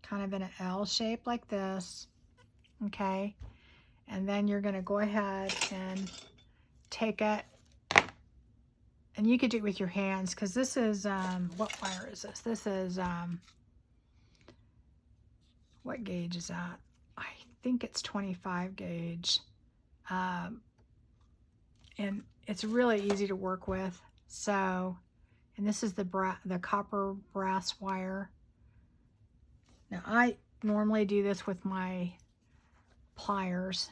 kind of in an L shape like this, okay? And then you're gonna go ahead and take it, and you could do it with your hands because this is, what wire is this? This is, what gauge is that? I think it's 25 gauge. And it's really easy to work with. So, and this is the copper brass wire. Now I normally do this with my pliers,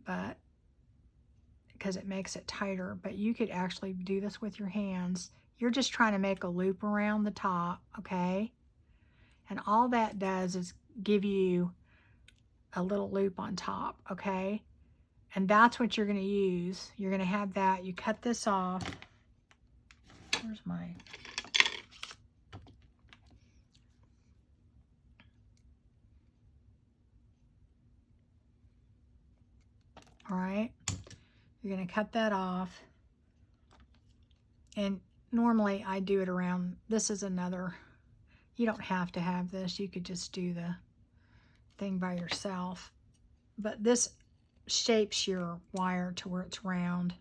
but because it makes it tighter, but you could actually do this with your hands. You're just trying to make a loop around the top, okay? And all that does is give you a little loop on top, okay? And that's what you're gonna use. You're gonna have that, you cut this off. Where's my, all right? You're gonna cut that off. And normally I do it around, this is another, you don't have to have this. You could just do the thing by yourself. But this shapes your wire to where it's round.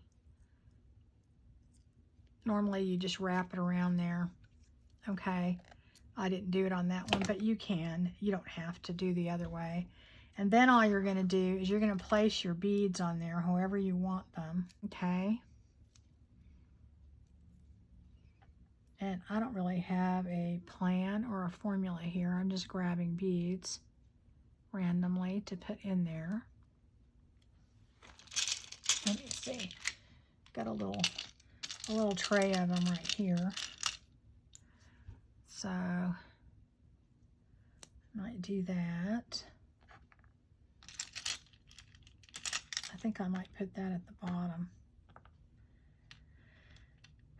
Normally you just wrap it around there, okay? I didn't do it on that one, but you can. You don't have to do the other way. And then all you're gonna do is you're gonna place your beads on there however you want them, okay? And I don't really have a plan or a formula here. I'm just grabbing beads randomly to put in there. Let me see. Got a little tray of them right here. So I might do that. I think I might put that at the bottom.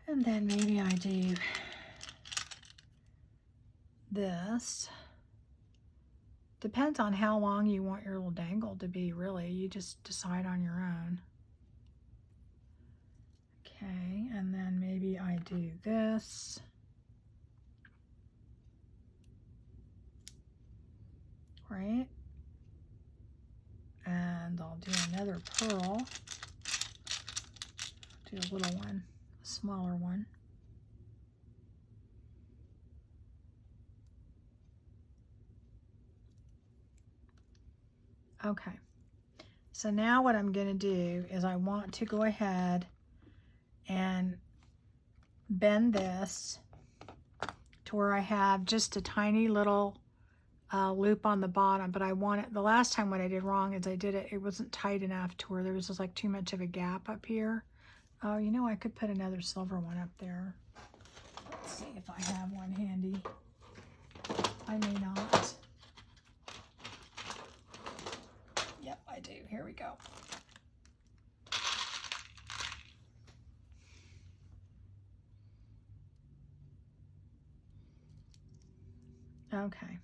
And then maybe I do this. Depends on how long you want your little dangle to be, really. You just decide on your own. Okay, and then maybe I do this. Right? And I'll do another pearl. Do a little one, a smaller one. Okay, so now what I'm going to do is I want to go ahead and bend this to where I have just a tiny little loop on the bottom, but I want it, the last time what I did wrong is it wasn't tight enough to where there was just like too much of a gap up here. Oh, you know, I could put another silver one up there. Let's see if I have one handy. I may not. Yep, I do. Here we go. Okay.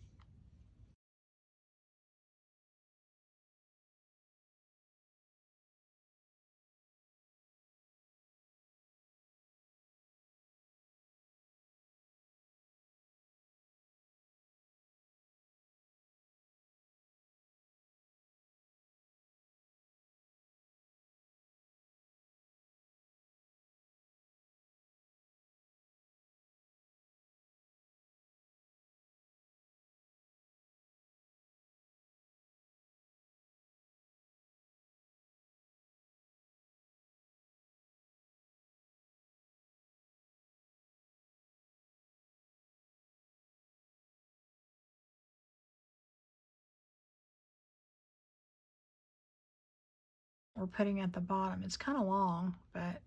we're putting at the bottom. It's kind of long, but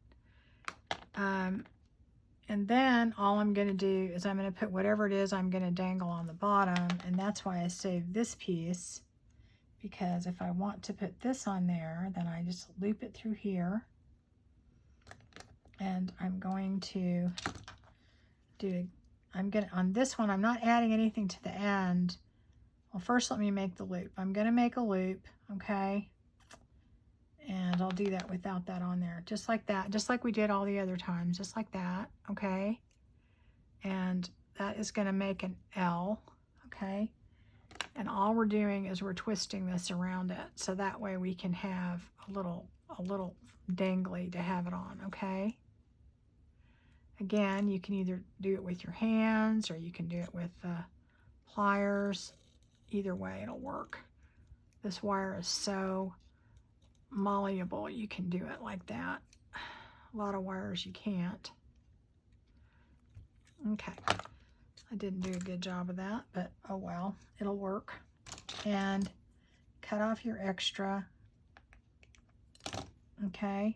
and then all I'm going to do is I'm going to put whatever it is I'm going to dangle on the bottom, and that's why I saved this piece, because if I want to put this on there, then I just loop it through here, and I'm going to on this one, I'm not adding anything to the end. Well, first let me make the loop. I'm going to make a loop, okay? And I'll do that without that on there, just like that, just like we did all the other times, just like that, okay? And that is going to make an L, okay? And all we're doing is we're twisting this around it, so that way we can have a little dangly to have it on, okay? Again, you can either do it with your hands or you can do it with pliers. Either way, it'll work. This wire is so malleable, you can do it like that. A lot of wires you can't. Okay, I didn't do a good job of that, but oh well, it'll work. And cut off your extra, okay?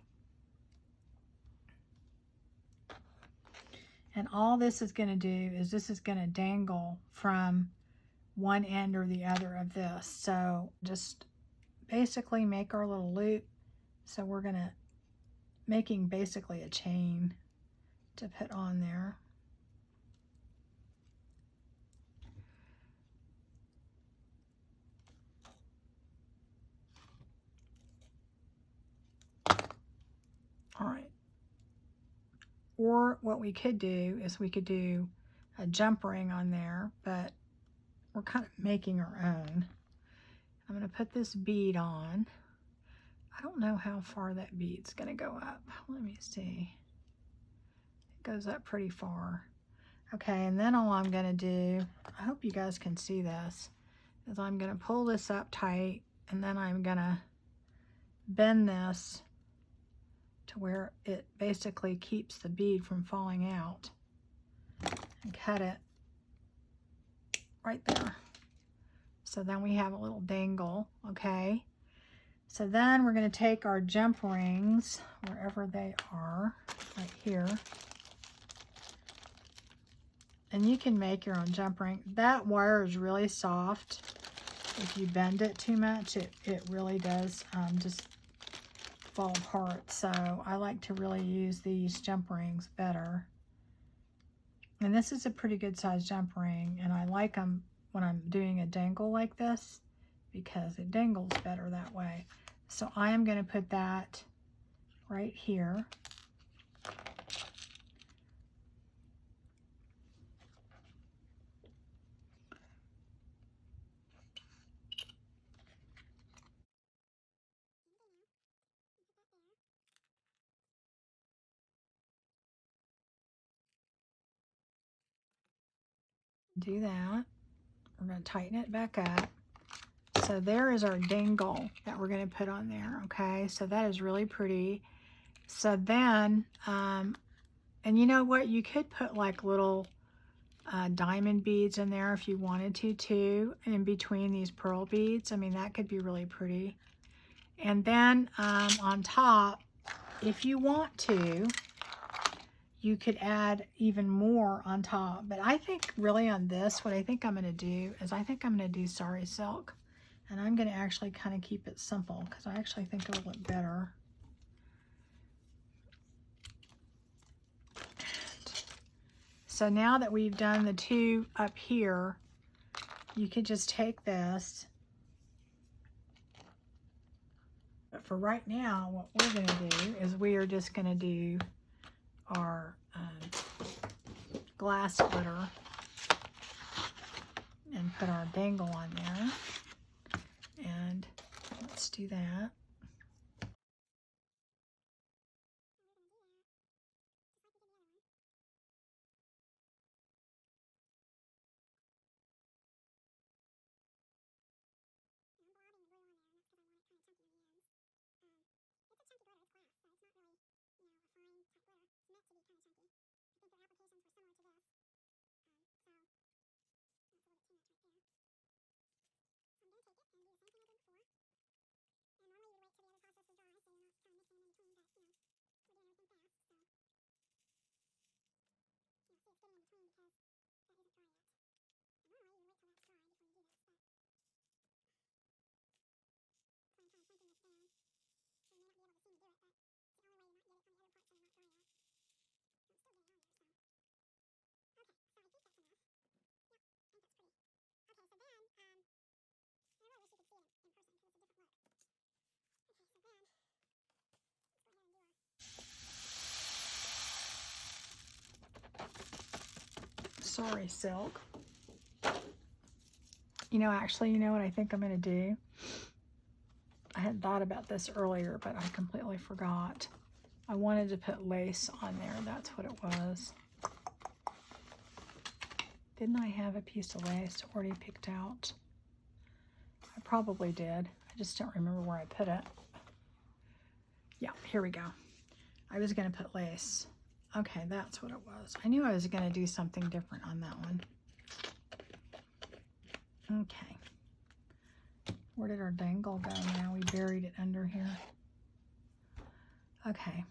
And all this is going to do is this is going to dangle from one end or the other of this. So just basically make our little loop. So we're going to making basically a chain to put on there. All right. Or what we could do is we could do a jump ring on there, but we're kind of making our own. I'm going to put this bead on. I don't know how far that bead's going to go up. Let me see. It goes up pretty far. Okay, and then all I'm going to do, I hope you guys can see this, is I'm going to pull this up tight, and then I'm going to bend this to where it basically keeps the bead from falling out, and cut it right there. So then we have a little dangle, okay? So then we're going to take our jump rings, wherever they are, right here. And you can make your own jump ring. That wire is really soft. If you bend it too much, it really does just fall apart. So I like to really use these jump rings better. And this is a pretty good size jump ring, and I like them when I'm doing a dangle like this because it dangles better that way. So I am going to put that right here. Do that. We're going to tighten it back up. So there is our dangle that we're going to put on there, okay? So that is really pretty. So then, and you know what? You could put like little diamond beads in there if you wanted to too, in between these pearl beads. I mean, that could be really pretty. And then on top, if you want to, you could add even more on top. But I think really on this, what I think I'm going to do is I think I'm going to do sari silk. And I'm going to actually kind of keep it simple because I actually think it'll look better. So now that we've done the two up here, you could just take this. But for right now, what we're going to do is we are just going to do our glass glitter and put our dangle on there. And let's do that. Sorry, Silk. You know, actually, you know what I think I'm going to do? I had thought about this earlier, but I completely forgot. I wanted to put lace on there. That's what it was. Didn't I have a piece of lace already picked out? I probably did. I just don't remember where I put it. Yeah, here we go. I was going to put lace. Okay, that's what it was. I knew I was going to do something different on that one. Okay. Where did our dangle go now? We buried it under here. Okay.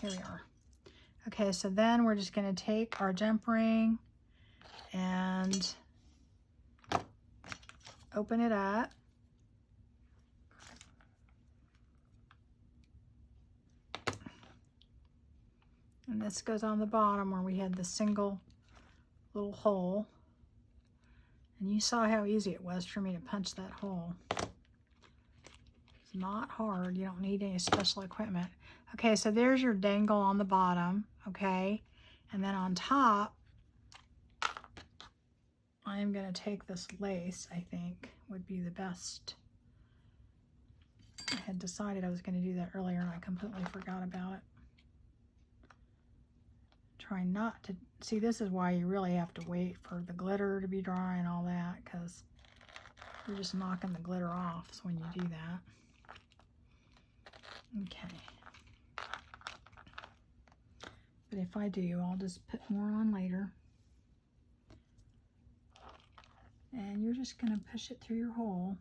Here we are. Okay, so then we're just going to take our jump ring and open it up. And this goes on the bottom where we had the single little hole. And you saw how easy it was for me to punch that hole. It's not hard. You don't need any special equipment. Okay, so there's your dangle on the bottom, okay? And then on top, I'm going to take this lace, I think, would be the best. I had decided I was going to do that earlier and I completely forgot about it. Try not to, see, this is why you really have to wait for the glitter to be dry and all that, because you're just knocking the glitter off when you do that. Okay. But if I do, I'll just put more on later. And you're just going to push it through your hole.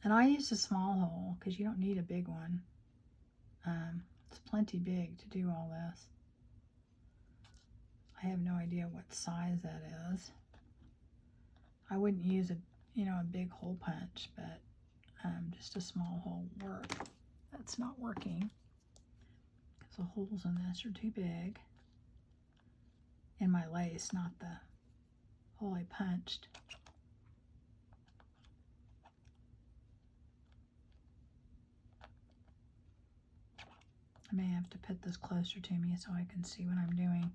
And I use a small hole because you don't need a big one. It's plenty big to do all this. I have no idea what size that is. I wouldn't use a, you know, a big hole punch, but just a small hole will work. That's not working because the holes in this are too big. In my lace, not the hole I punched. I may have to put this closer to me so I can see what I'm doing,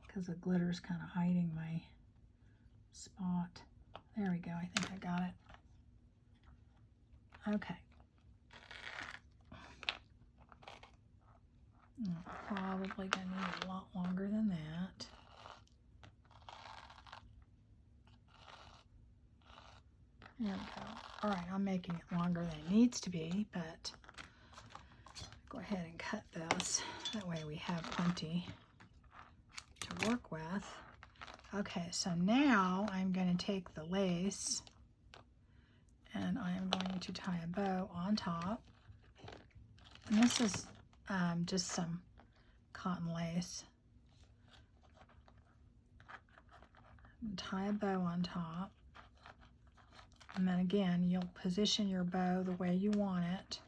because the glitter's kind of hiding my spot. There we go. I think I got it. Okay. Probably gonna need a lot longer than that. There we go. All right, I'm making it longer than it needs to be, but go ahead and cut this. That way we have plenty to work with. Okay, so now I'm going to take the lace and I'm going to tie a bow on top. And this is just some cotton lace. And tie a bow on top. And then again, you'll position your bow the way you want it.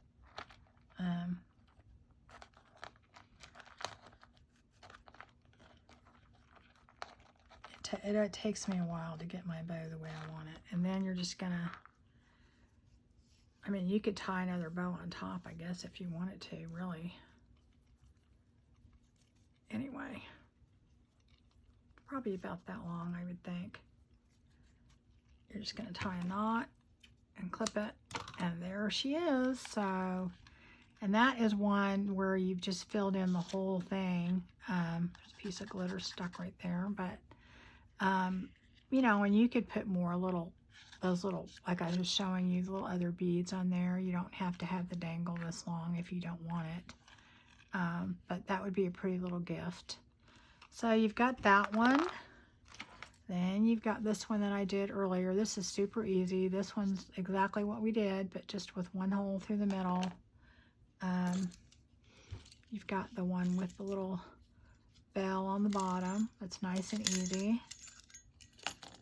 It takes me a while to get my bow the way I want it. And then you're just gonna, I mean, you could tie another bow on top, I guess, if you wanted to, really. Anyway, probably about that long, I would think. You're just gonna tie a knot and clip it, and there she is. So, and that is one where you've just filled in the whole thing. There's a piece of glitter stuck right there, but you know, and you could put more those little, like I was showing you, the little other beads on there. You don't have to have the dangle this long if you don't want it. But that would be a pretty little gift. So you've got that one. Then you've got this one that I did earlier. This is super easy. This one's exactly what we did, but just with one hole through the middle. You've got the one with the little bell on the bottom. That's nice and easy.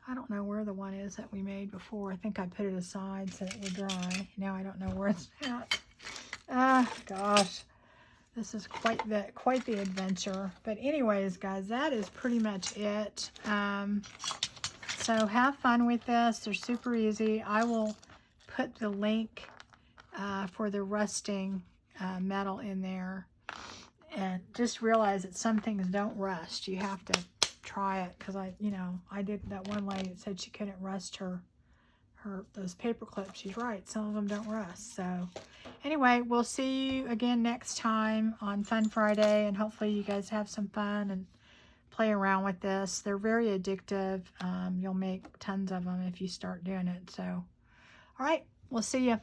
I don't know where the one is that we made before. I think I put it aside so it would dry. Now I don't know where it's at. Ah, gosh. This is quite the adventure. But anyways, guys, that is pretty much it. So have fun with this. They're super easy. I will put the link for the rusting metal in there. And just realize that some things don't rust. You have to try it, because I did, that one lady that said she couldn't rust those paper clips. She's right, some of them don't rust. So anyway, we'll see you again next time on Fun Friday, and hopefully you guys have some fun and play around with this. They're very addictive. You'll make tons of them if you start doing it. So all right, we'll see you.